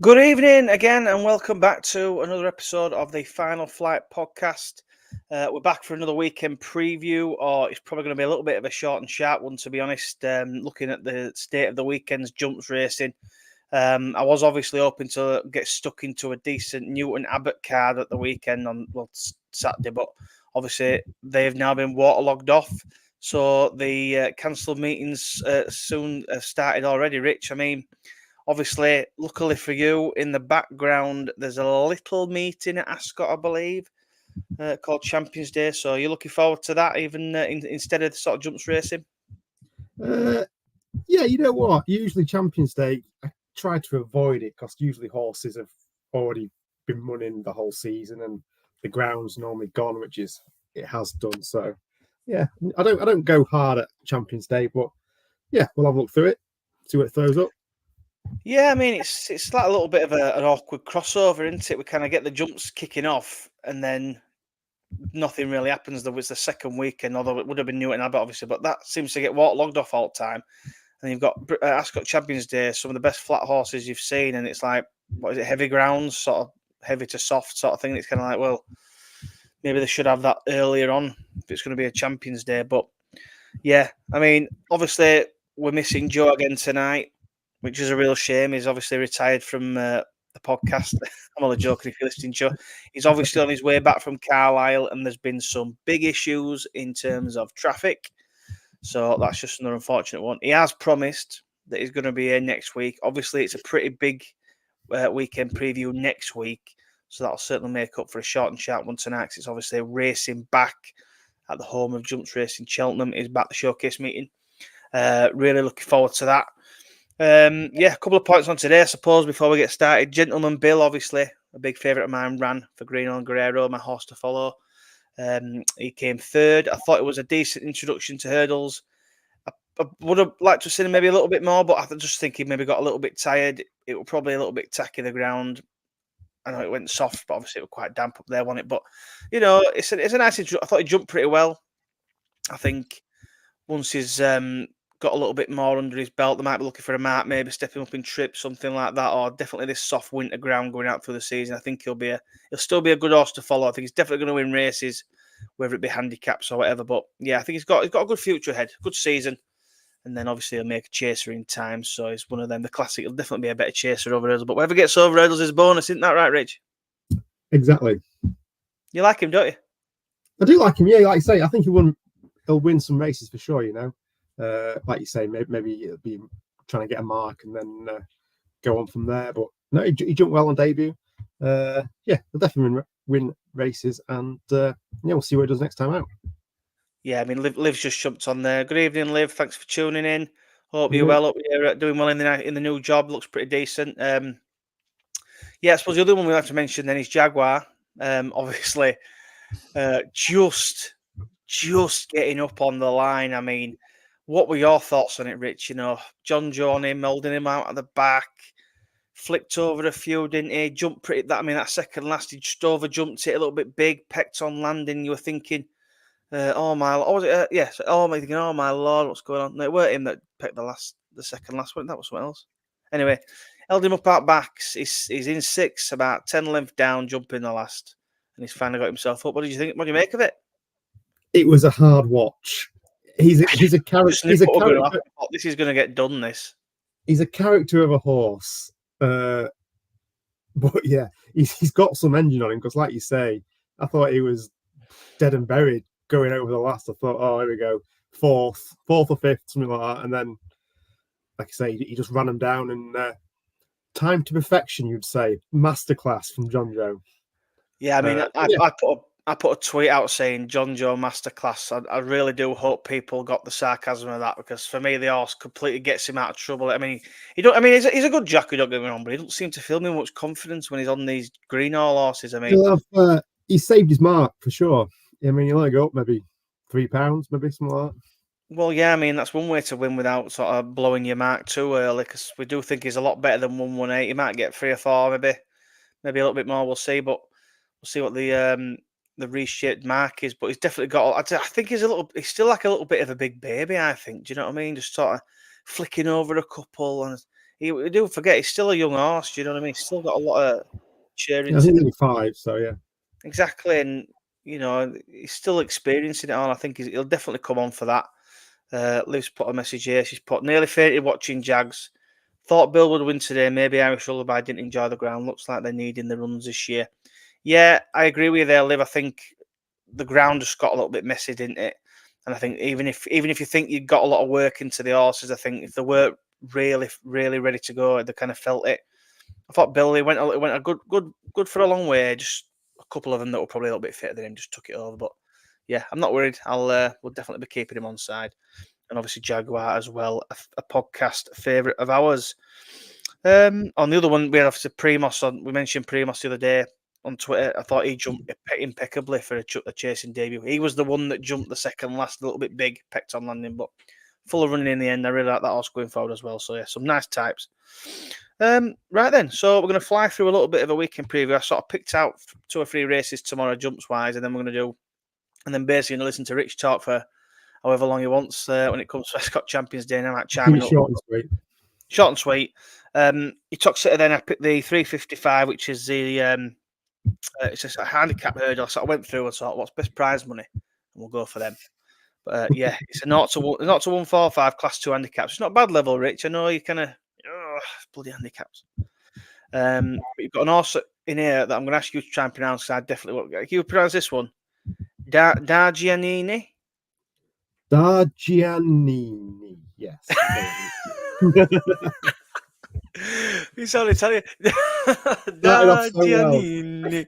Good evening again, and welcome back to another episode of the Final Flight podcast. We're back for another weekend preview, or it's probably going to be a little bit of a short and sharp one, to be honest. Looking at the state of the weekend's jumps racing, I was obviously hoping to get stuck into a decent Newton Abbot card at the weekend on Saturday, but obviously they've now been waterlogged off. So the cancelled meetings soon started already, Rich. I mean, obviously, luckily for you, in the background, there's a little meeting at Ascot, I believe, called Champions Day. So you're looking forward to that, even instead of the sort of jumps racing? Yeah, you know what? Usually Champions Day, I try to avoid it because usually horses have already been running the whole season and the ground's normally gone, which is it has done. So yeah, I don't go hard at Champions Day, but yeah, we'll have a look through it, see what it throws up. Yeah, I mean, it's like a little bit of an awkward crossover, isn't it? We kind of get the jumps kicking off, and then nothing really happens. There was the second weekend, although it would have been Newton Abbot, obviously, but that seems to get waterlogged off all the time. And you've got Ascot Champions Day, some of the best flat horses you've seen, and it's like, what is it, heavy grounds, sort of heavy to soft sort of thing. It's kind of like, well, maybe they should have that earlier on if it's going to be a Champions Day. But yeah, I mean, obviously, we're missing Joe again tonight, which is a real shame. He's obviously retired from the podcast. I'm only joking if you're listening, Joe. He's obviously on his way back from Carlisle, and there's been some big issues in terms of traffic. So that's just another unfortunate one. He has promised that he's going to be here next week. Obviously, it's a pretty big weekend preview next week. So that'll certainly make up for a short and sharp one tonight. It's obviously racing back at the home of Jumps Racing Cheltenham. Is back the showcase meeting. Really looking forward to that. Yeah, a couple of points on today, I suppose, before we get started. Gentleman Bill, obviously, a big favourite of mine, ran for Greenhill and Guerrero, my horse to follow. He came third. I thought it was a decent introduction to hurdles. I would have liked to have seen him maybe a little bit more, but I just think he maybe got a little bit tired. It was probably a little bit tacky, the ground. I know it went soft, but obviously it was quite damp up there, wasn't it? But, you know, it's a nice introduction. I thought he jumped pretty well. I think once he's got a little bit more under his belt, they might be looking for a mark, maybe stepping up in trip, something like that, or definitely this soft winter ground going out through the season. I think he'll still be a good horse to follow. I think he's definitely going to win races, whether it be handicaps or whatever. But yeah, I think he's got a good future ahead, good season, and then obviously he'll make a chaser in time. So he's one of them. The classic, he'll definitely be a better chaser over hurdles. But whoever gets over hurdles is bonus, isn't that right, Rich? Exactly. You like him, don't you? I do like him. Yeah, like you say, I think he'll win some races for sure. You know. Like you say, maybe it'll be trying to get a mark and then go on from there. But no, he jumped well on debut. Yeah, he'll definitely win races, and yeah, we'll see what he does next time out. Yeah, I mean, Liv's just jumped on there. Good evening, Liv. Thanks for tuning in. Hope you're well. Hope you're doing well in the new job. Looks pretty decent. Yeah, I suppose the other one we have to mention then is Jaguar. Obviously, just getting up on the line. I mean, what were your thoughts on it, Rich? You know, John Joe on him, holding him out at the back, flicked over a few, didn't he? Jumped pretty. That second last, he just over jumped it a little bit big, pecked on landing. You were thinking, oh my Lord, yes, oh my, thinking, oh my Lord, what's going on? No, it weren't him that pecked the second last one. That was something else. Anyway, held him up out back. He's in sixth, about 10 lengths down, jumping the last, and he's finally got himself up. What did you think? What do you make of it? It was a hard watch. He's a character. He's a character. This is going to get done. He's a character of a horse, but yeah, he's got some engine on him. Because, like you say, I thought he was dead and buried going over the last. I thought, oh, here we go, fourth or fifth, something like that. And then, like I say, he just ran him down and time to perfection. You'd say masterclass from John Joe. Yeah, I mean, I put I put a tweet out saying John Joe Masterclass. I really do hope people got the sarcasm of that, because for me the horse completely gets him out of trouble. I mean, he's a good jockey, don't get me wrong, but he doesn't seem to fill me much confidence when he's on these green all horses. I mean, He saved his mark for sure. I mean, he'll only go up maybe £3, maybe something like that. well, yeah, I mean that's one way to win without sort of blowing your mark too early, because we do think he's a lot better than 118. He might get 3 or 4, maybe a little bit more. We'll see, but we'll see what the reshaped mark is. But he's definitely got. I think he's still like a little bit of a big baby. I think. Do you know what I mean? Just sort of flicking over a couple, and we do forget he's still a young horse. Do you know what I mean? He's still got a lot of cheering. I think only 5, so yeah. Exactly, and he's still experiencing it all. I think he'll definitely come on for that. Liv's put a message here. She's put, nearly fainted watching Jags. Thought Bill would win today. Maybe Irish Lullaby didn't enjoy the ground. Looks like they're needing the runs this year. Yeah, I agree with you there, Liv. I think the ground just got a little bit messy, didn't it? And I think even if you think you got a lot of work into the horses, I think if they weren't really, really ready to go, they kind of felt it. I thought Billy went a good for a long way. Just a couple of them that were probably a little bit fitter than him just took it over. But yeah, I'm not worried. We'll definitely be keeping him on side. And obviously Jaguar as well, a podcast favourite of ours. On the other one, we had obviously Primos on. We mentioned Primos the other day on Twitter. I thought he jumped impeccably for a chasing debut. He was the one that jumped the second last, a little bit big, pecked on landing, but full of running in the end. I really like that horse going forward as well. So yeah, some nice types. Right then, so we're going to fly through a little bit of a weekend preview. I sort of picked out 2 or 3 races tomorrow, jumps wise, and then basically going to listen to Rich talk for however long he wants when it comes to Ascot Champions Day. And I might chime in. Short and sweet. Short and sweet. Uttoxeter, then I picked the 355, which is the it's a handicap hurdle. So I went through and thought, what's best prize money? And we'll go for them. But yeah, it's a 0 to 145 class 2 handicaps. It's not a bad level, Rich. I know you kind of bloody handicaps. But you've got an horse in here that I'm going to ask you to try and pronounce, because I definitely won't. Can you pronounce this one? Dargianini? Dargianini, yes. He's only telling you. Dargianini.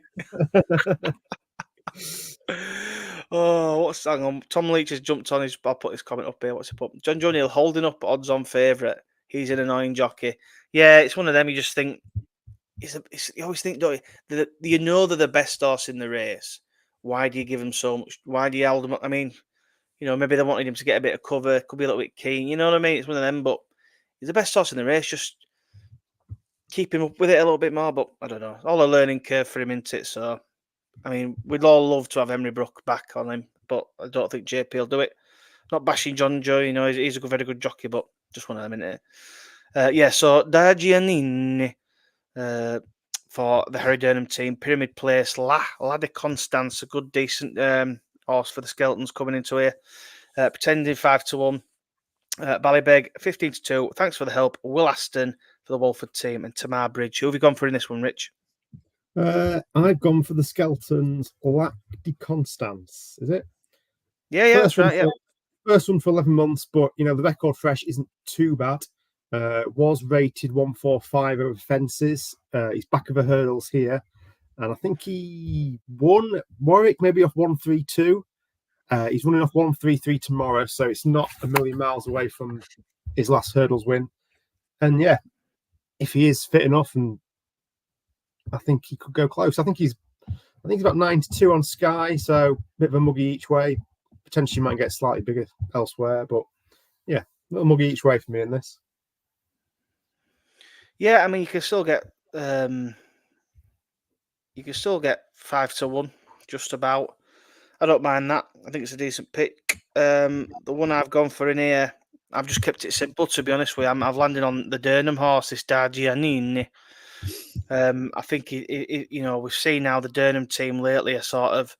Oh, what's hang on? Tom Leach has jumped on his. I'll put his comment up here. What's he put? John O'Neill holding up odds on favourite. He's an annoying jockey. Yeah, it's one of them. You just think you always think, don't you? You know they're the best horse in the race. Why do you give him so much? Why do you hold him up? I mean, maybe they wanted him to get a bit of cover. Could be a little bit keen. You know what I mean? It's one of them. But he's the best horse in the race. Just keep him up with it a little bit more. But I don't know. All a learning curve for him, isn't it? So. I mean, we'd all love to have Henry Brook back on him, but I don't think JP will do it. Not bashing John Joe, he's a very good jockey, but just one of them, isn't it? Yeah, so Dargianini for the Harry Durnham team. Pyramid Place, La de Constance, a good, decent horse for the Skeletons coming into here. Pretending 5 to 1. Ballybeg, 15 to 2. Thanks for the help. Will Aston for the Walford team, and Tamar Bridge. Who have you gone for in this one, Rich? I've gone for the Skeletons, Lac de Constance, is it? Yeah, that's right. Yeah, first one for 11 months, but the record fresh isn't too bad. Was rated 145 over fences. He's back of the hurdles here, and I think he won Warwick maybe off 132. He's running off 133 tomorrow, so it's not a million miles away from his last hurdles win. And yeah, if he is fit enough, and I think he could go close. I think he's about 9 to 2 on Sky, so a bit of a muggy each way. Potentially might get slightly bigger elsewhere, but yeah, a little muggy each way for me in this. Yeah, I mean you can still get 5 to 1, just about. I don't mind that. I think it's a decent pick. The one I've gone for in here, I've just kept it simple, to be honest with you. I've landed on the Durnham horse, this Dargianini. I think we've seen now the Durnham team lately are sort of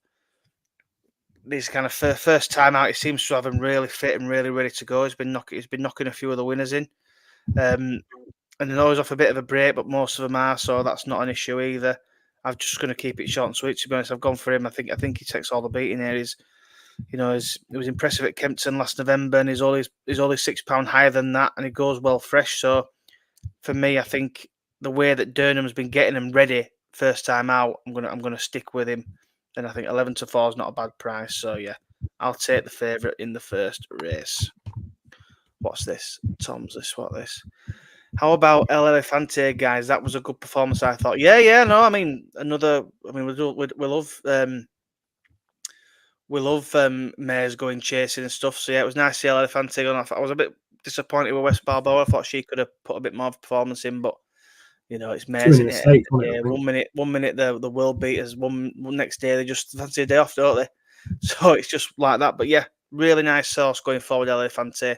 this kind of first time out. He seems to have them really fit and really ready to go. He's been knocking a few of the winners in, and they're always off a bit of a break, but most of them are, so that's not an issue either. I'm just going to keep it short and sweet. To be honest, I've gone for him. I think he takes all the beating here. He was impressive at Kempton last November, and he's only £6 higher than that, and he goes well fresh. So for me, I think the way that Durnham's been getting him ready first time out, I'm gonna stick with him. then I think 11-4 is not a bad price. So yeah, I'll take the favourite in the first race. What's this? Tom's this. What this? How about El Elefante, guys? That was a good performance, I thought. Yeah. No, I mean another. I mean we love mares going chasing and stuff. So yeah, it was nice to see El Elefante going off. I was a bit disappointed with West Balboa. I thought she could have put a bit more of performance in, but you know, it's Too mares many in it. mistakes on it, I Yeah, think. one minute the world beaters, one next day they just fancy a day off, don't they? So it's just like that. But yeah, really nice source going forward, El Elefante.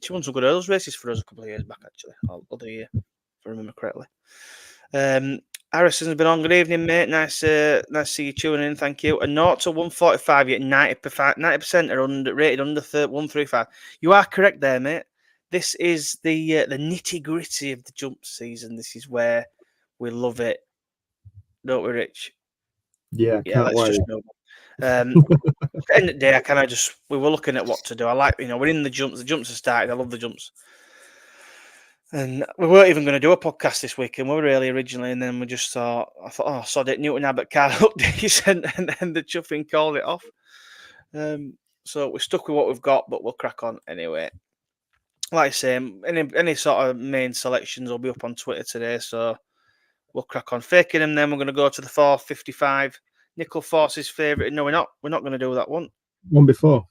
She won some good hurdles races for us a couple of years back, actually, or other year, if I remember correctly. Harrison's been on. Good evening, mate. Nice to see you tuning in. Thank you. A 0 to 145, yet 90% are rated under 135. You are correct there, mate. This is the nitty gritty of the jump season. This is where we love it, don't we, Rich? Yeah, Yeah, can't let's wait. just move on. At the end of the day, we were looking at what to do. I like, we're in the jumps. The jumps are started. I love the jumps. And we weren't even going to do a podcast this week, and we were really originally, and then I thought, oh, sod it, Newton Abbot can't update, and the chuffing called it off. So we're stuck with what we've got, but we'll crack on anyway. Like I say, any sort of main selections will be up on Twitter today, so we'll crack on. Fakenham, then we're going to go to the 455. Nickel Force's favourite. No, we're not going to do that one. One before.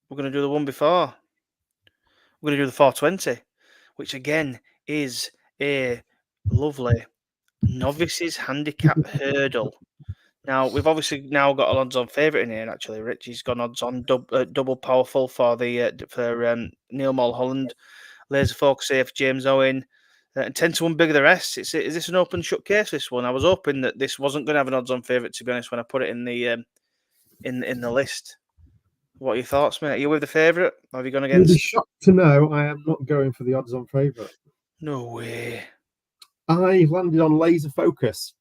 We're going to do the one before. We're going to do the 420. Which again is a lovely novices handicap hurdle. Now we've obviously now got an odds-on favourite in here. Actually, Richie's got odds-on double powerful for the Neil Mulholland, Laser Focus here for James Owen, and 10-1 bigger the rest. Is this an open shut case? This one, I was hoping that this wasn't going to have an odds-on favourite. To be honest, when I put it in the in the list. What are your thoughts, mate? Are you with the favourite? Or have you gone You'll be against? shocked to know I am not going for the odds-on favourite. No way. I landed on Laser Focus.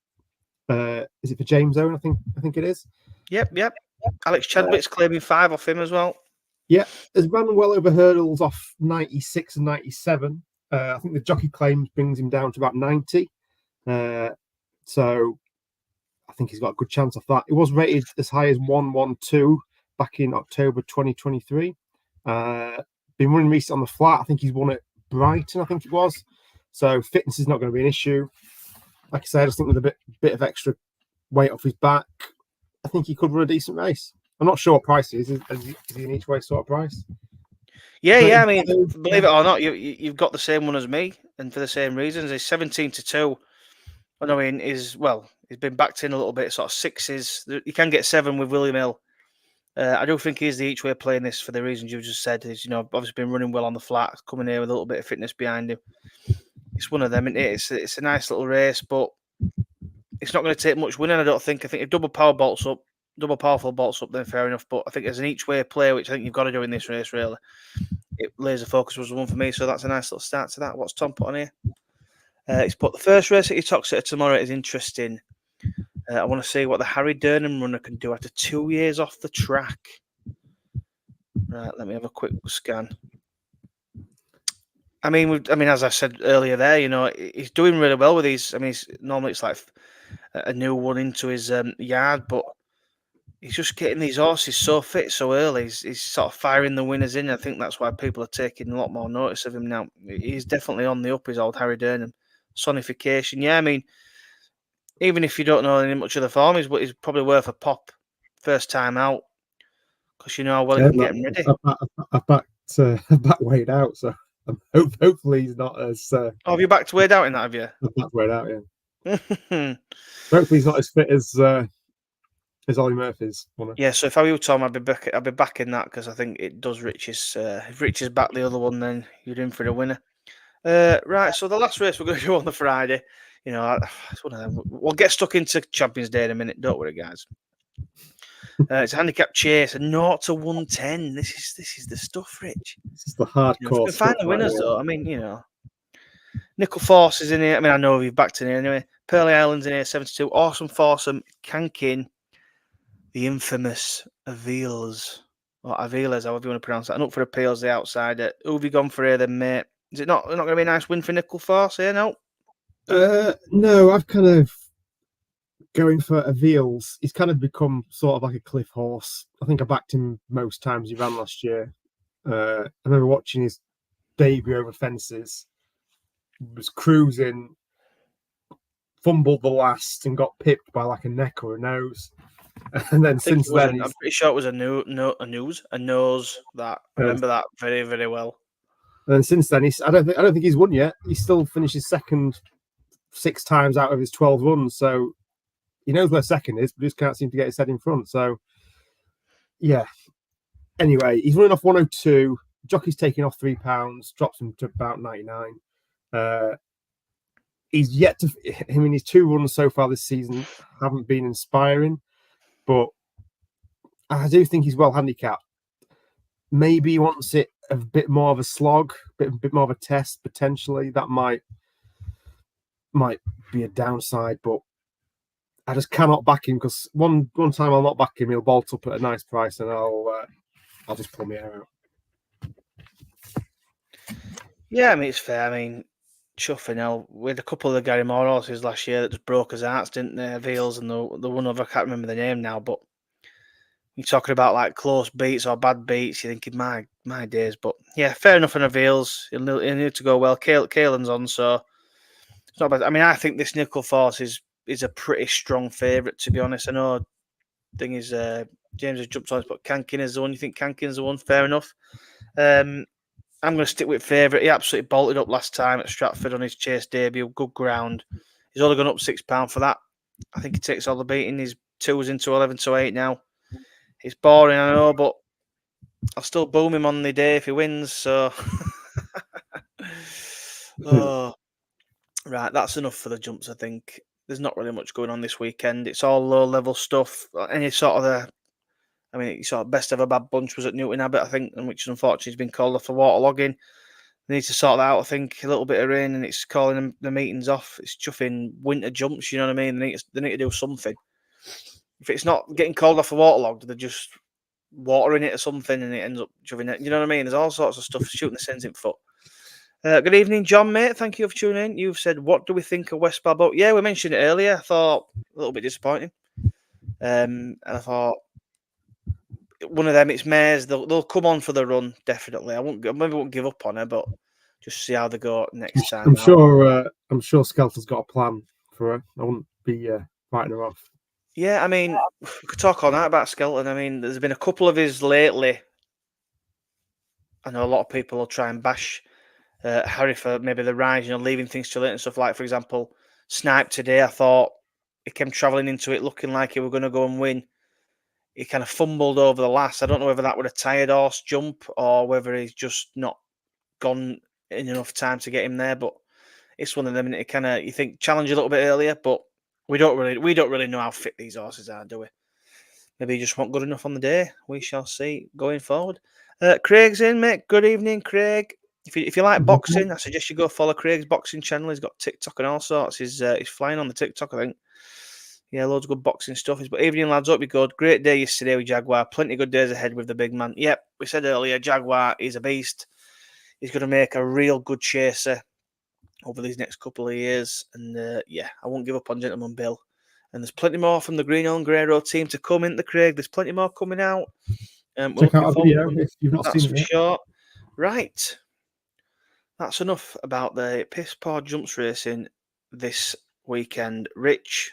Is it for James Owen? I think it is. Yep. Alex Chadwick's claiming 5 off him as well. Yeah, has run well over hurdles off 96 and 97. I think the jockey claims brings him down to about 90. So I think he's got a good chance of that. It was rated as high as 112 back in October 2023. Been running recently on the flat. I think he's won at Brighton, I think it was. So fitness is not going to be an issue. Like I said, I just think with a bit of extra weight off his back, I think he could run a decent race. I'm not sure what price he is. Is he an each way sort of price? Yeah. I mean, believe it or not, you've got the same one as me, and for the same reasons. He's 17-2. I mean, he's been backed in a little bit, sort of sixes. You can get 7 with William Hill. I do think he's the each way playing this for the reasons you've just said. He's obviously been running well on the flat, coming here with a little bit of fitness behind him. It's one of them, isn't it? It's a nice little race, but it's not going to take much winning, I don't think. I think if double powerful bolts up, then fair enough. But I think as an each way play, which I think you've got to do in this race, really, Laser Focus was the one for me. So that's a nice little start to that. What's Tom put on here? He's put the first race at Uttoxeter tomorrow is interesting. I want to see what the Harry Durnham runner can do after 2 years off the track. Right, let me have a quick scan. I mean, as I said earlier, there, he's doing really well with these. I mean, normally it's like a new one into his yard, but he's just getting these horses so fit so early. He's sort of firing the winners in. I think that's why people are taking a lot more notice of him now. He's definitely on the up, his old Harry Durnham. Sonification. Yeah, I mean, even if you don't know any much of the form, he's probably worth a pop first time out because you know how well he can get him ready. I've backed Wade out, so hopefully he's not as. Have you backed Wade out in that? Have you? I've backed Wade out, yeah. Hopefully he's not as fit as Ollie Murphy's. Yeah, so if I were you, Tom, I'd be backing that because I think it does Rich's. If Rich is back the other one, then you're in for the winner. Right, so the last race we're going to do on the Friday, it's one of them. We'll get stuck into Champions Day in a minute. Don't worry, guys. It's a handicap chase, a 0 to 110. This is the stuff, Rich. This is the hardcore. If find the winners, though. I mean, Nickel Force is in here. I mean, I know you've backed in here anyway. Pearly Islands in here, 72. Awesome Foursome, Kankin, the infamous Aviles, or Aviles, however you want to pronounce that. And up for appeals, the outsider. Who have you gone for here, then, mate? Is it not going to be a nice win for Nickel Force here? No. No, I've kind of going for Aveils. He's kind of become sort of like a cliff horse. I think I backed him most times he ran last year. I remember watching his debut over fences. Was cruising, fumbled the last, and got pipped by like a neck or a nose. And then since then, I'm pretty sure it was a nose. That I remember that very, very well. And then since then, I don't think he's won yet. He still finishes second 6 times out of his 12 runs. So he knows where second is, but just can't seem to get his head in front. So yeah. Anyway, he's running off 102. Jockey's taking off £3, drops him to about 99. He's yet to. I mean, his 2 runs so far this season haven't been inspiring, but I do think he's well handicapped. Maybe he wants it a bit more of a slog, a bit more of a test potentially. That might be a downside, but I just cannot back him because one time I'll not back him. He'll bolt up at a nice price, and I'll just pull my hair out. Yeah, I mean it's fair. I mean, chuffing we had a couple of the Gary Moore horses last year that just broke his hearts, didn't they? Veals and the one other, I can't remember the name now, but you're talking about like close beats or bad beats. You're thinking, my days. But yeah, fair enough on Veals. He'll need to go well. Caelan's on, so it's not bad. I mean, I think this Nickel Force is a pretty strong favourite, to be honest. I know thing is James has jumped on, but Cankin is the one. You think Cankin's the one? Fair enough. I'm going to stick with favourite. He absolutely bolted up last time at Stratford on his chase debut. Good ground. He's only gone up £6 for that. I think he takes all the beating. His 2's into 11 to 8 now. It's boring, I know, but I'll still boom him on the day if he wins. So, right, that's enough for the jumps, I think. There's not really much going on this weekend. It's all low-level stuff. Any sort of best ever bad bunch was at Newton Abbot, I think, and which unfortunately has been called off for waterlogging. They need to sort that out, I think. A little bit of rain and it's calling the meetings off. It's chuffing winter jumps, you know what I mean? They need to do something. If it's not getting called off for waterlogged, they're just watering it or something and it ends up chuffing it. You know what I mean? There's all sorts of stuff shooting the sends in foot. Good evening, John, mate. Thank you for tuning in. You've said, what do we think of West Barboat? Yeah, we mentioned it earlier. I thought a little bit disappointing. And I thought one of them, it's mares. They'll come on for the run, definitely. I maybe won't give up on her, but just see how they go next time. I'm sure Skelter's got a plan for her. I wouldn't be writing her off. Yeah, I mean, we could talk all night about Skelton. I mean, there's been a couple of his lately. I know a lot of people will try and bash Harry for maybe the rise, leaving things too late and stuff. Like, for example, Snipe today, I thought he came travelling into it looking like he were going to go and win. He kind of fumbled over the last. I don't know whether that would a tired horse jump or whether he's just not gone in enough time to get him there. But it's one of them. It kind of, you think, challenge a little bit earlier, but we don't really know how fit these horses are, do we? Maybe he just weren't good enough on the day. We shall see going forward. Craig's in, mate. Good evening, Craig. If you like boxing, I suggest you go follow Craig's boxing channel. He's got TikTok and all sorts. He's flying on the TikTok, I think. Yeah, loads of good boxing stuff. But evening, lads. Hope you're good. Great day yesterday with Jaguar. Plenty of good days ahead with the big man. Yep, we said earlier, Jaguar is a beast. He's going to make a real good chaser over these next couple of years. And yeah, I won't give up on Gentleman Bill. And there's plenty more from the Green on Grey Road team to come in the Craig. There's plenty more coming out. Check out our video if you've not seen it yet. Sure. Right. That's enough about the piss poor jumps racing this weekend. Rich,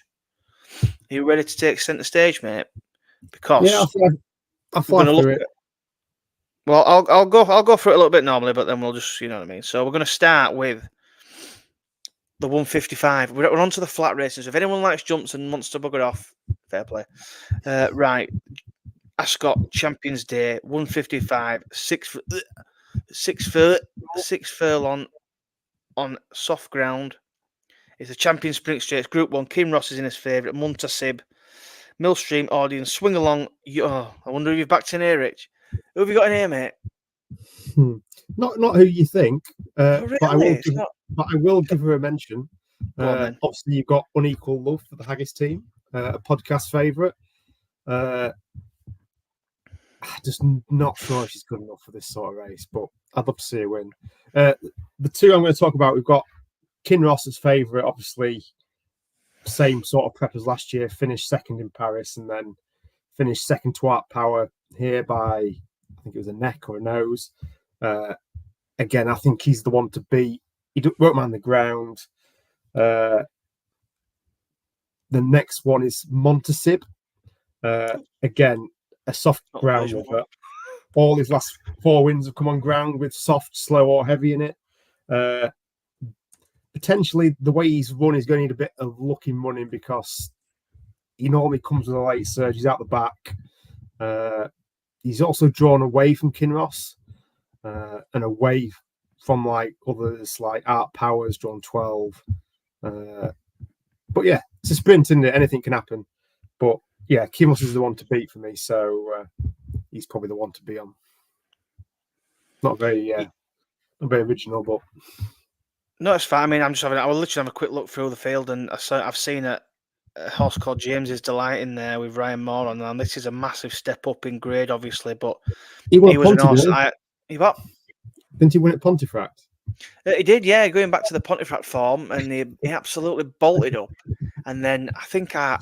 are you ready to take centre stage, mate? Because I'll fly through it. Well, I'll go for it a little bit normally, but then we'll just, you know what I mean. So we're going to start with the 155. We're on to the flat racing. So if anyone likes jumps and wants to bugger off, fair play. Right. Ascot Champions Day 155 6 furlong on soft ground. It's a champion sprint straight. Group 1. Kim Ross is in his favourite. Muntasib. Millstream audience. Swing along. I wonder if you've backed in here, Rich. Who have you got in here, mate? Not who you think, really? but I will give her a mention. Obviously, you've got Unequal Love for the Haggis team, a podcast favourite. Just not sure if she's good enough for this sort of race, but I'd love to see her win. The 2 I'm going to talk about, we've got Kinross's favourite, obviously same sort of prep as last year, finished second in Paris and then finished second to Art Power here by, I think it was a neck or a nose. Again, I think he's the one to beat. He won't mind the ground. The next one is Montasib. Again, a soft ground river. All his last 4 wins have come on ground with soft, slow, or heavy in it. Potentially, the way he's run is going to need a bit of luck in running because he normally comes with a late surge. He's out the back. He's also drawn away from Kinross and away from like others like Art Powers, drawn 12. But yeah, it's a sprint, isn't it? Anything can happen. But yeah, Kinross is the one to beat for me, so he's probably the one to be on. Not very original, but no, it's fine. I mean, I was literally having a quick look through the field, and I've seen a horse called James's Delight in there with Ryan Moore on. And this is a massive step up in grade, obviously, but he was an horse. What? Didn't he win at Pontefract? He did, yeah, going back to the Pontefract form, and he absolutely bolted up. And then I think I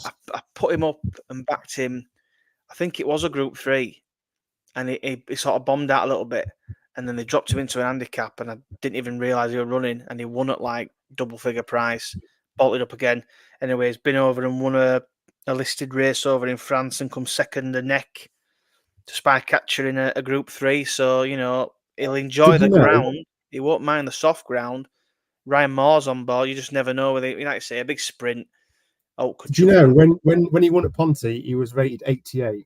put him up and backed him. I think it was a Group 3, and he sort of bombed out a little bit, and then they dropped him into an handicap, and I didn't even realise he was running, and he won at like double figure price, bolted up again. Anyway, he's been over and won a listed race over in France and come second a neck to Spycatcher in a Group 3. So, you know, he'll enjoy the ground. He won't mind the soft ground. Ryan Moore's on board. You just never know whether, like I say, a big sprint. Do you know when he won at Ponte, he was rated 88.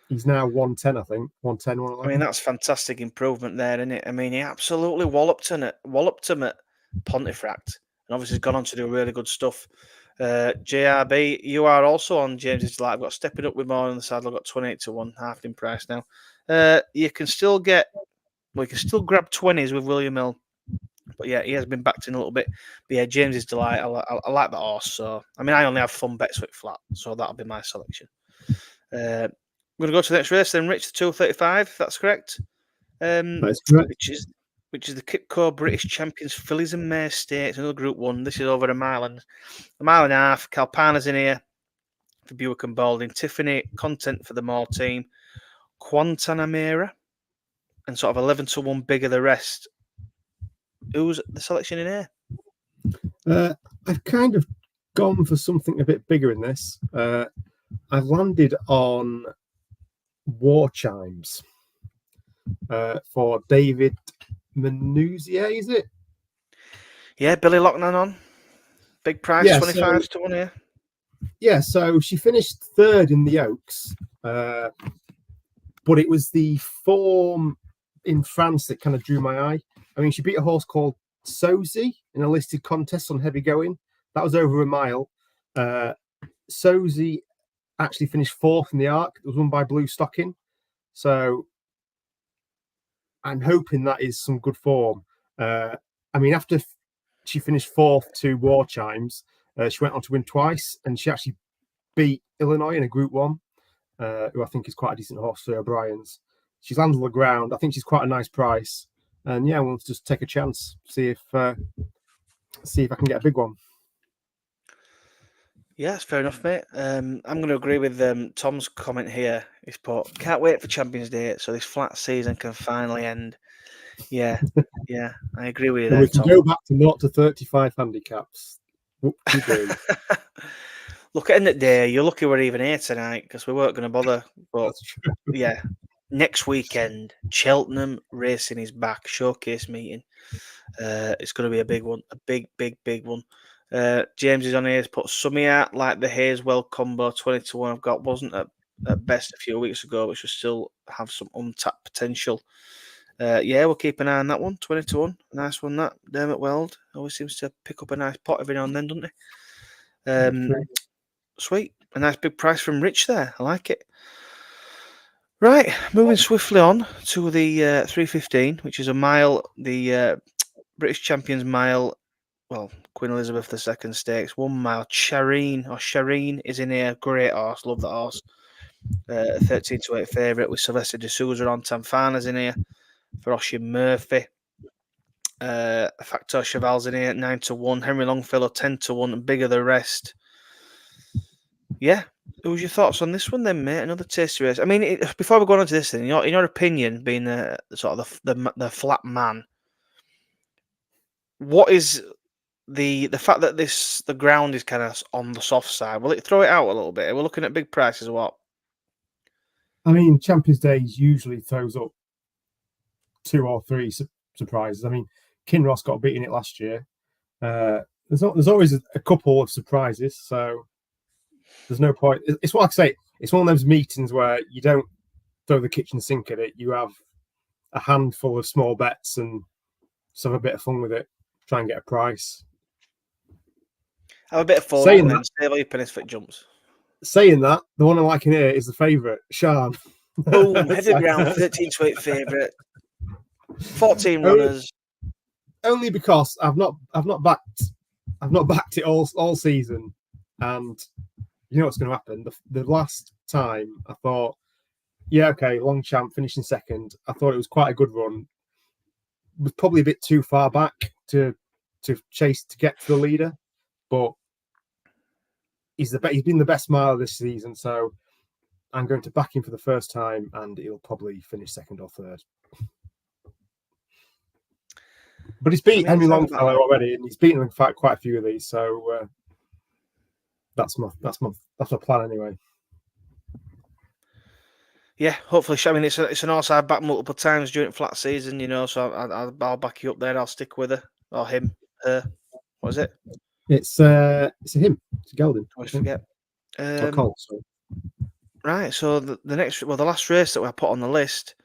He's now 110, I think. 110, 111. I mean, that's fantastic improvement there, isn't it? I mean, he absolutely walloped him at Pontefract, and obviously has gone on to do really good stuff. JRB, you are also on James's Delight. I've got Stepping Up with more on the saddle. I've got 28 to 1, half in price now. You can still grab 20s with William Hill. But yeah, he has been backed in a little bit. But yeah, James's Delight, I like the horse. So, I mean, I only have fun bets with flat, so that'll be my selection. We're going to go to the next race then, Rich, the 235, if that's correct. That's correct. Which is the Kipco British Champions Fillies and Mare Stakes, another Group 1. This is over a mile and a half. Calpana's in here for Buick and Balding. Tiffany, Content for the Moore team. Guantanamera, and sort of 11 to 1 bigger the rest. Who's the selection in here? I've kind of gone for something a bit bigger in this. I've landed on War Chimes for David Manouzier, is it? Yeah, Billy Loughnane on. Big price, 25 to 1 here. Yeah, so she finished third in the Oaks, but it was the form in France that kind of drew my eye. I mean, she beat a horse called Sozi in a listed contest on heavy going. That was over a mile. Sozi actually finished fourth in the Arc. It was won by Blue Stocking. So I'm hoping that is some good form. I mean, after she finished fourth to War Chimes, she went on to win twice, and she actually beat Illinois in a Group 1, who I think is quite a decent horse for O'Brien's. She's landed on the ground. I think she's quite a nice price. And yeah, we'll just take a chance, see if I can get a big one. Yeah, that's fair enough, mate. I'm going to agree with Tom's comment here. He's put, can't wait for Champions Day so this flat season can finally end. Yeah, I agree with you there, we can Tom. go back to 0 to 35 handicaps. Look at the end of the day, you're lucky we're even here tonight because we weren't going to bother. But yeah, next weekend, Cheltenham Racing is back, showcase meeting. It's going to be a big one, a big one. James is on here. He's put Sumia like the Hayswell combo 20 to 1. I've got wasn't at best a few weeks ago, which will still have some untapped potential. Yeah, we'll keep an eye on that one. 20 to 1, nice one. That Dermot Weld always seems to pick up a nice pot every now and then, doesn't he? Sweet, a nice big price from Rich there. I like it. Right, moving swiftly on to the 315, which is a mile, the British Champions Mile. Well, Queen Elizabeth II Stakes, 1 mile. Shireen is in here. Great horse. Love that horse. 13 to 8 favourite with Sylvester de Souza on. Tamfana's in here for Ossian Murphy. Factor Cheval's in here at 9 to 1. Henry Longfellow 10 to 1 and bigger the rest. Yeah. Who's your thoughts on this one then, mate? Another tasty race. I mean, before we go on to this, then, in your opinion, being the sort of the flat man, what is the fact that the ground is kind of on the soft side? Will it throw it out a little bit? We're looking at big prices or what? I mean, Champions Days usually throws up 2 or 3 surprises. I mean, Kinross got beaten it last year. There's always a couple of surprises, so there's no point. It's what I say. It's one of those meetings where you don't throw the kitchen sink at it. You have a handful of small bets and just have a bit of fun with it. Try and get a price. Have a bit of fun Saying and that, then save all your pennies for jumps. the one I like in here is the favourite, Shan. Boom, heavy ground, 13 to 8 favourite, 14 runners. Only because I've not backed it all season, and you know what's going to happen. The last time I thought, yeah, okay, long champ finishing second. I thought it was quite a good run. Was probably a bit too far back to chase to get to the leader, but he's been the best miler this season, so I'm going to back him for the first time, and he'll probably finish second or third. But he's beat Henry Longfellow already, and he's beaten quite a few of these. So that's my plan anyway. Yeah, hopefully. I mean, it's an horse I've backed multiple times during flat season, so I'll back you up there. I'll stick with her or him. Her. What is it? It's a him. It's a Gelding. I always forget. Colt, sorry. Right. So the last race that we put on the list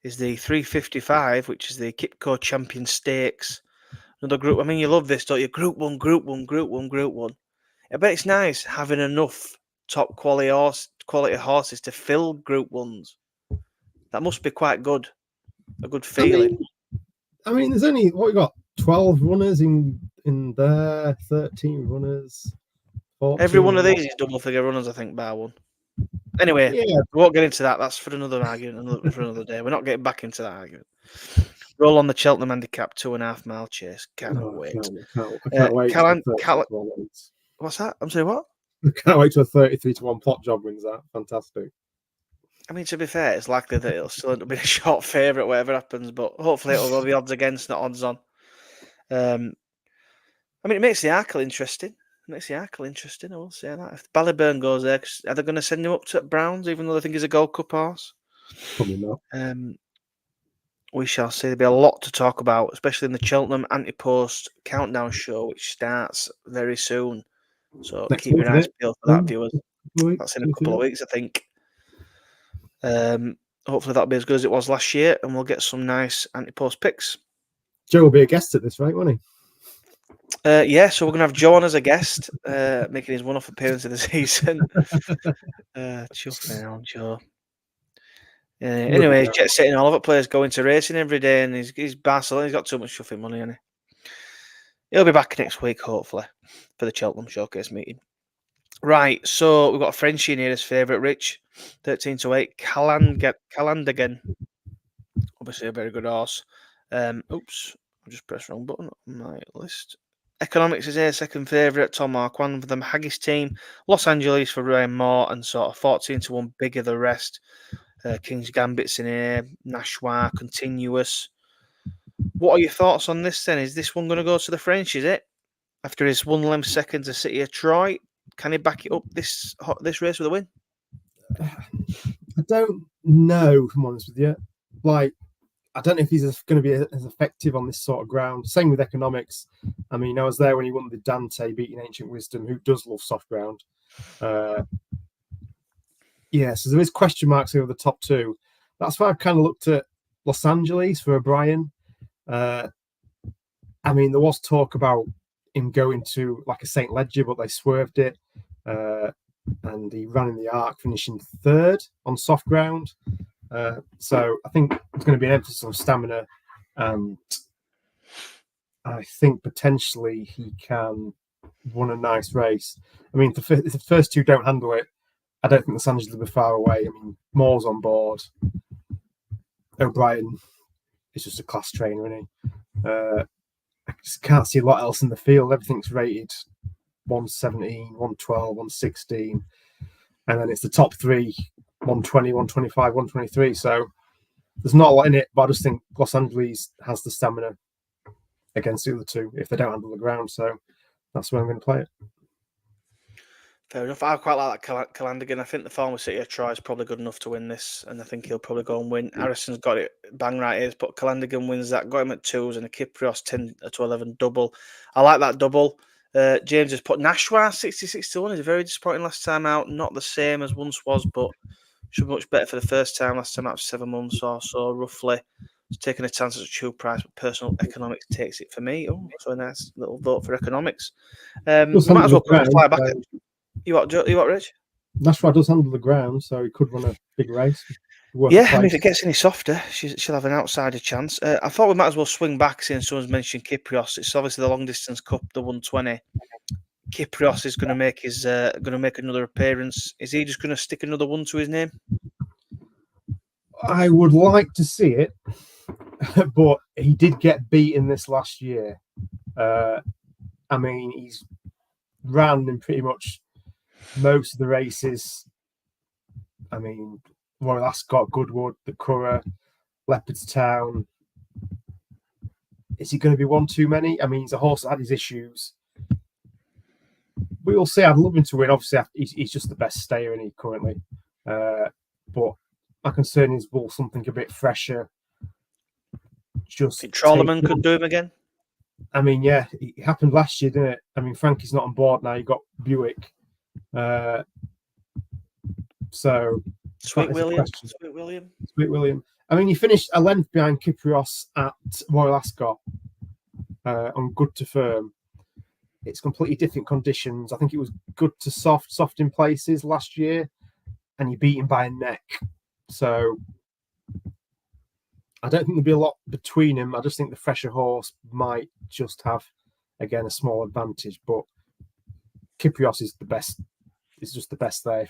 is the 355, which is the Kipco Champion Stakes. Another group. I mean, you love this, don't you? Group 1, Group 1, Group 1, Group 1. I bet it's nice having enough top quality horses to fill Group 1s. That must be quite good. A good feeling. I mean, there's only what we got 12 runners in there, 13 runners. 14 Every one of these is double figure runners, I think, bar one. Anyway, we won't get into that. That's for another argument, for another day. We're not getting back into that argument. Roll on the Cheltenham handicap 2.5 mile chase. Cannot wait. I can't wait. What's that? I'm saying what? I can't wait till a 33-1 plot job wins that. Fantastic. I mean, to be fair, it's likely that it'll still end up being a short favourite, whatever happens, but hopefully it'll be odds against, not odds on. I mean, it makes the Arkle interesting. I will say that. If Ballyburn goes there, are they going to send him up to Browns, even though they think he's a Gold Cup horse? Probably not. We shall see. There'll be a lot to talk about, especially in the Cheltenham Anti-Post Countdown show, which starts very soon. So keep your eyes peeled for that, viewers. That's in a couple of weeks, I think. Hopefully that'll be as good as it was last year, and we'll get some nice Anti-Post picks. Joe will be a guest at this, right, won't he? Yeah, so we're going to have Joe on as a guest, making his one-off appearance of the season. Chuffing around, Joe. Anyway, he's jet setting all of it. Players going to racing every day, and he's Barcelona. He's got too much chuffing money, hasn't he? He'll be back next week, hopefully, for the Cheltenham Showcase meeting. Right, so we've got a Frenchie in here as favourite, Rich. 13 to 8. Calandagan. Obviously a very good horse. Oops, I just pressed the wrong button on my list. Economics is here, second favourite. Tom Marquand for the Haggis team. Los Angeles for Ryan Moore, and sort of 14 to 1 bigger the rest. King's Gambit's in here. Nashwa, Continuous. What are your thoughts on this then? Is this one going to go to the French, is it? After his 1 length second to City of Troy, can he back it up this race with a win? I don't know, if I'm honest with you. I don't know if he's going to be as effective on this sort of ground. Same with Economics. I mean, I was there when he won the Dante beating Ancient Wisdom, who does love soft ground. So there is question marks over the top two. That's why I've kind of looked at Los Angeles for O'Brien. I mean, there was talk about him going to like a St. Ledger, but they swerved it. And he ran in the arc, finishing third on soft ground. So I think there's going to be an emphasis on stamina, and I think potentially he can run a nice race. I mean, if the first two don't handle it, I don't think Los Angeles will be far away. I mean, Moore's on board. O'Brien is just a class trainer, isn't he? I just can't see a lot else in the field. Everything's rated 117, 112, 116. And then it's the top three, 120, 125, 123. So there's not a lot in it, but I just think Los Angeles has the stamina against the other two if they don't handle the ground. So that's where I'm going to play it. Fair enough. I quite like that Calandigan. I think the former City of Troy is probably good enough to win this, and I think he'll probably go and win. Harrison's got it bang right here, but Calandigan wins that. Got him at 2s and a Kyprios 10 to 11 double. I like that double. James has put Nashwa 66 to 1. He's very disappointing last time out. Not the same as once was, but should be much better for the first time. Last time out, 7 months or so, roughly. He's taking a chance at a true price, but personal economics takes it for me. Oh, so a nice little vote for economics. We might as well fly back. You what, Rich? Nashwa does handle the ground, so he could run a big race. Yeah, I mean, if it gets any softer, she'll have an outsider chance. I thought we might as well swing back, seeing someone's mentioned Kyprios. It's obviously the long distance cup, the 120. Kyprios is going to make another appearance. Is he just going to stick another 1 to his name? I would like to see it, but he did get beaten this last year. I mean, he's ran in pretty much most of the races. I mean, Royal Ascot, Goodwood, the Curragh, Leopardstown. Is he going to be one too many? I mean, he's a horse that had his issues. We will see. I'd love him to win. Obviously, he's just the best stayer in it currently. But my concern is, will something a bit fresher just... Think Trollerman could do him again? I mean, yeah, it happened last year, didn't it? I mean, Frankie's not on board now. You got Buick. So... Sweet William. I mean, he finished a length behind Kyprios at Royal Ascot on good to firm. It's completely different conditions. I think it was good to soft in places last year, and he beat him by a neck. So I don't think there'll be a lot between him. I just think the fresher horse might just have, again, a small advantage. But Kyprios is the best. Is just the best there.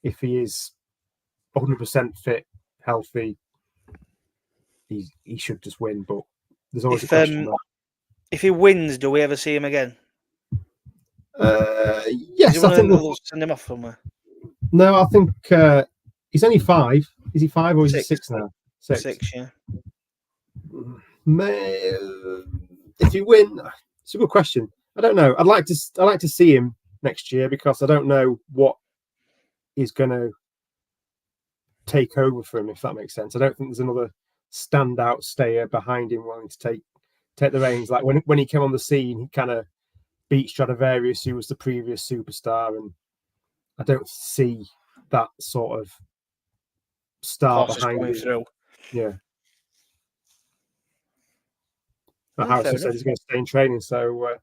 If he is 100% fit, healthy, he should just win. But there's always a question mark. If he wins, do we ever see him again? Yes, I think we'll send him off somewhere. No, I think he's only 5. Is he 5 or is he 6 now? 6, yeah. If he win, it's a good question. I don't know. I'd like to see him next year because I don't know what is going to take over for him, if that makes sense. I don't think there's another standout stayer behind him willing to take the reins. Like when he came on the scene, he kind of beat Stradivarius, who was the previous superstar, and I don't see that sort of star behind him. Through. Yeah. Harrison said he's going to stay in training, so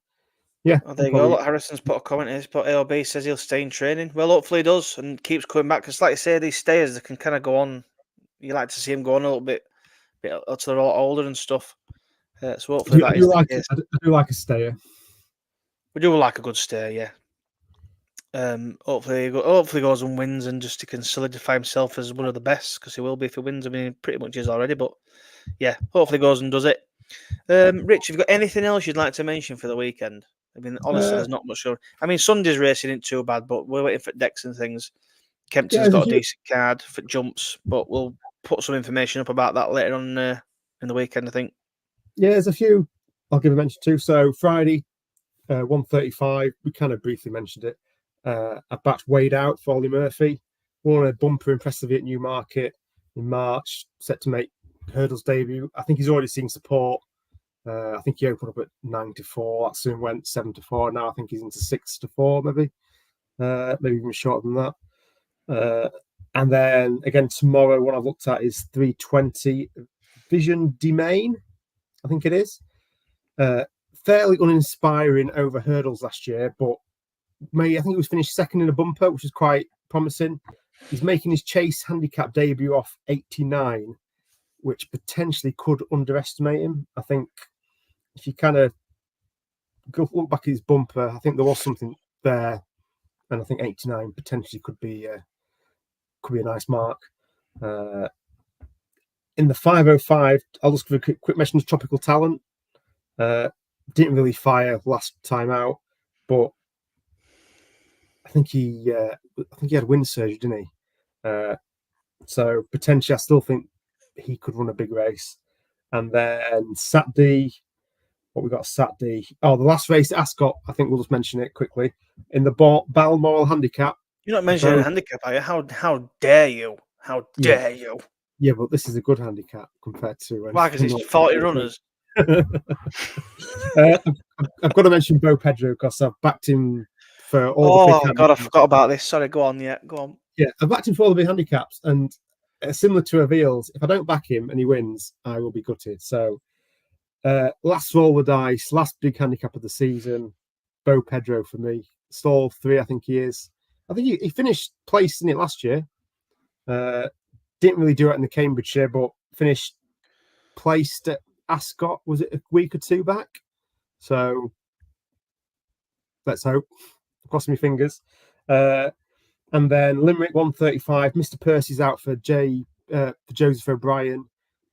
yeah. Oh, there you go. Look, Harrison's put a comment here. But AOB says he'll stay in training. Well, hopefully he does and keeps coming back. Because, like you say, these stayers, they can kind of go on. You like to see him go on a little bit until they're all older and stuff. So hopefully that is the case. I do like a stayer. We do like a good stayer, yeah. Hopefully he goes and wins, and just he can solidify himself as one of the best, because he will be if he wins. I mean, he pretty much is already, but yeah, hopefully he goes and does it. Rich, have you got anything else you'd like to mention for the weekend? I mean, honestly, there's not much. I mean, Sunday's racing isn't too bad, but we're waiting for decks and things. Kempton's got a decent card for jumps, but we'll put some information up about that later on in the weekend, I think. Yeah, there's a few I'll give a mention to. So Friday, 1:35, we kind of briefly mentioned it. A batch weighed out for Ollie Murphy. Won a bumper impressively at Newmarket in March, set to make hurdles debut. I think he's already seen support. I think he opened up at 9-4. That soon went 7-4. Now I think he's into 6-4, maybe even shorter than that. And then again tomorrow, what I've looked at is 3:20 Vision Domain, I think it is. Fairly uninspiring over hurdles last year, but I think he was finished second in a bumper, which is quite promising. He's making his Chase handicap debut off 89, which potentially could underestimate him. I think if you kind of go look back at his bumper, I think there was something there, and I think 89 potentially could be a nice mark. In the 5:05, I'll just give a quick mention of Tropical Talent. Didn't really fire last time out, but I think he had wind surgery, didn't he? So potentially, I still think he could run a big race. And then Saturday, what we got Saturday? Oh, the last race at Ascot. I think we'll just mention it quickly in the Balmoral Handicap. You're not mentioning a handicap, are you? How dare you? How dare you? Yeah, but this is a good handicap compared to why? Because it's 40 runners. I've got to mention Bo Pedro because I've backed him for all the big. Oh God, I forgot about this. Sorry, go on. Yeah, go on. Yeah, I've backed him for all the big handicaps, and similar to Aviles, if I don't back him and he wins, I will be gutted. So, last roll the dice, last big handicap of the season, Bo Pedro for me. Stall 3, I think he is. I think he finished placed in it last year. Didn't really do it in the Cambridgeshire, but finished placed at Ascot. Was it a week or two back? So let's hope. Cross my fingers. And then Limerick 135. Mr. Percy's out for Joseph O'Brien.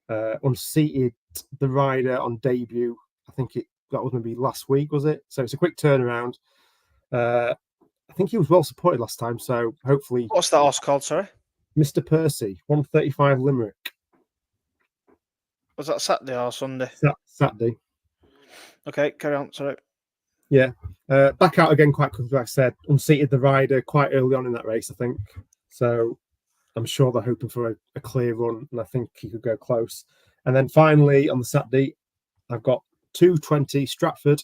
Unseated the rider on debut. I think that was maybe last week, was it? So it's a quick turnaround. I think he was well supported last time, so hopefully. What's that horse called? Sorry, Mr. Percy 135 Limerick. Was that Saturday or Sunday? Saturday. Okay, carry on. Sorry. Yeah. Back out again quite quickly, like I said. Unseated the rider quite early on in that race, I think. So I'm sure they're hoping for a clear run, and I think he could go close. And then finally, on the Saturday, I've got 220 Stratford.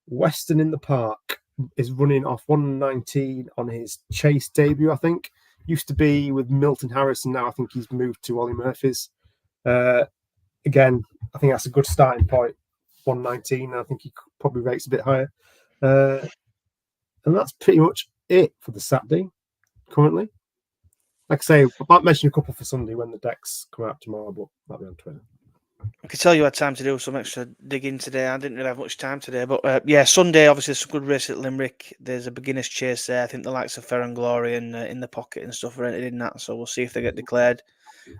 Western in the Park is running off 119 on his Chase debut, I think. Used to be with Milton Harris, and now I think he's moved to Ollie Murphy's. Again, I think that's a good starting point. 119. I think he probably rates a bit higher. And that's pretty much it for the Saturday currently. Like I say, I might mention a couple for Sunday when the decks come out tomorrow, but that'll be on Twitter. I could tell you had time to do some extra digging today. I didn't really have much time today, but yeah, Sunday obviously some good race at Limerick. There's a beginner's chase there. I think the likes of Fair and Glory and In the Pocket and stuff are entered in that. So we'll see if they get declared.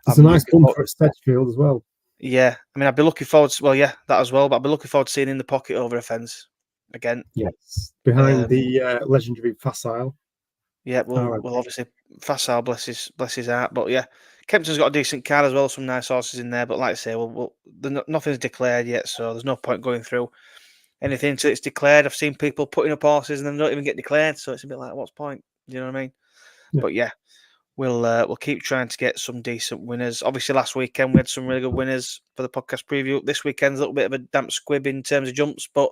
There's a nice bumper at Sedgefield as well. Yeah, I mean, I'd be looking forward to, well, yeah, that as well, but I'd be looking forward to seeing In the Pocket over a fence again. Yes, behind the legendary Facile. Yeah, well, obviously Facile, bless his heart, but yeah, Kempton's got a decent card as well, some nice horses in there. But like I say, nothing's declared yet, so there's no point going through anything until it's declared. I've seen people putting up horses and then don't even get declared, so it's a bit like, what's the point? You know what I mean? Yeah. But yeah, we'll keep trying to get some decent winners. Obviously, last weekend we had some really good winners for the podcast preview. This weekend's a little bit of a damp squib in terms of jumps, but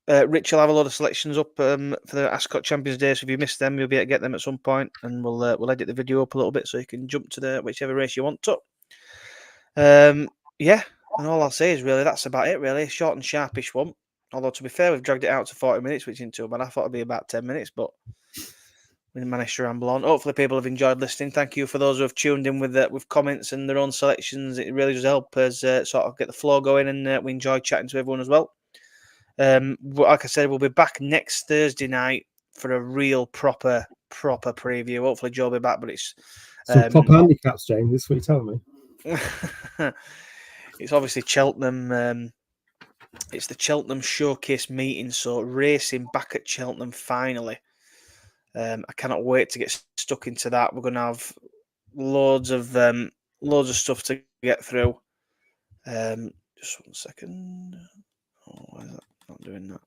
Rich will have a lot of selections up for the Ascot Champions Day. So if you missed them, you'll be able to get them at some point, and we'll edit the video up a little bit so you can jump to whichever race you want to. Yeah, and all I'll say is really that's about it. Really, short and sharpish one. Although to be fair, we've dragged it out to 40 minutes, which isn't too bad. I thought it'd be about 10 minutes, but we managed to ramble on. Hopefully, people have enjoyed listening. Thank you for those who have tuned in with comments and their own selections. It really does help us sort of get the flow going, and we enjoy chatting to everyone as well. Like I said, we'll be back next Thursday night for a real proper preview. Hopefully, Joe will be back, but it's some proper handicaps, James. This is what you're telling me. It's obviously Cheltenham. It's the Cheltenham Showcase meeting, so racing back at Cheltenham finally. I cannot wait to get stuck into that. We're going to have loads of stuff to get through. Just 1 second. Oh, why is that not doing that?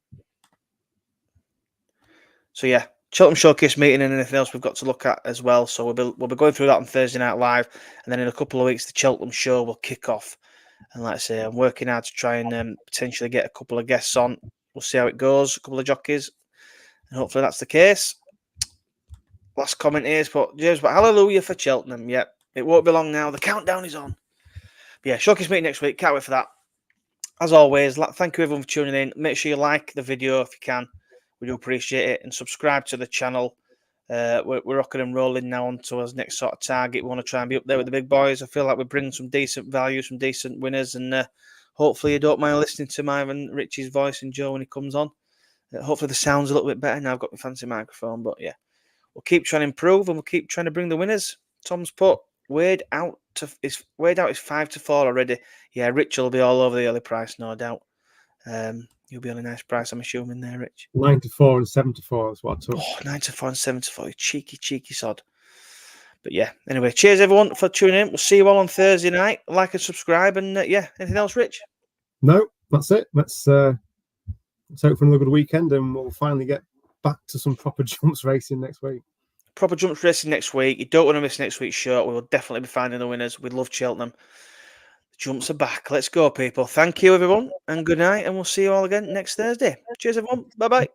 So yeah, Cheltenham Showcase meeting and anything else we've got to look at as well. So we'll be going through that on Thursday Night Live, and then in a couple of weeks the Cheltenham show will kick off. And like I say, I'm working hard to try and potentially get a couple of guests on. We'll see how it goes, a couple of jockeys, and hopefully that's the case. Last comment is, but hallelujah for Cheltenham. Yep, it won't be long now. The countdown is on. But yeah, Showcase meeting next week. Can't wait for that. As always, thank you everyone for tuning in. Make sure you like the video if you can. We do appreciate it. And subscribe to the channel. We're rocking and rolling now onto our next sort of target. We want to try and be up there with the big boys. I feel like we bring some decent value, some decent winners. And hopefully you don't mind listening to my and Richie's voice and Joe when he comes on. Hopefully the sound's a little bit better now. I've got my fancy microphone. But yeah, we'll keep trying to improve and we'll keep trying to bring the winners. Tom's put Wade out is 5-4 already. Yeah, Rich will be all over the early price, no doubt. You'll be on a nice price, I'm assuming there, Rich. 94 and 74 is what I took. Oh, 94 and 74, you cheeky sod. But yeah, anyway, cheers everyone for tuning in. We'll see you all on Thursday night. Like and subscribe, and yeah, anything else, Rich? No, that's it. Let's hope for another good weekend, and we'll finally get back to some proper jumps racing next week. Proper jumps racing next week. You don't want to miss next week's show. We will definitely be finding the winners. We love Cheltenham. The jumps are back. Let's go, people. Thank you, everyone, and good night. And we'll see you all again next Thursday. Cheers, everyone. Bye-bye.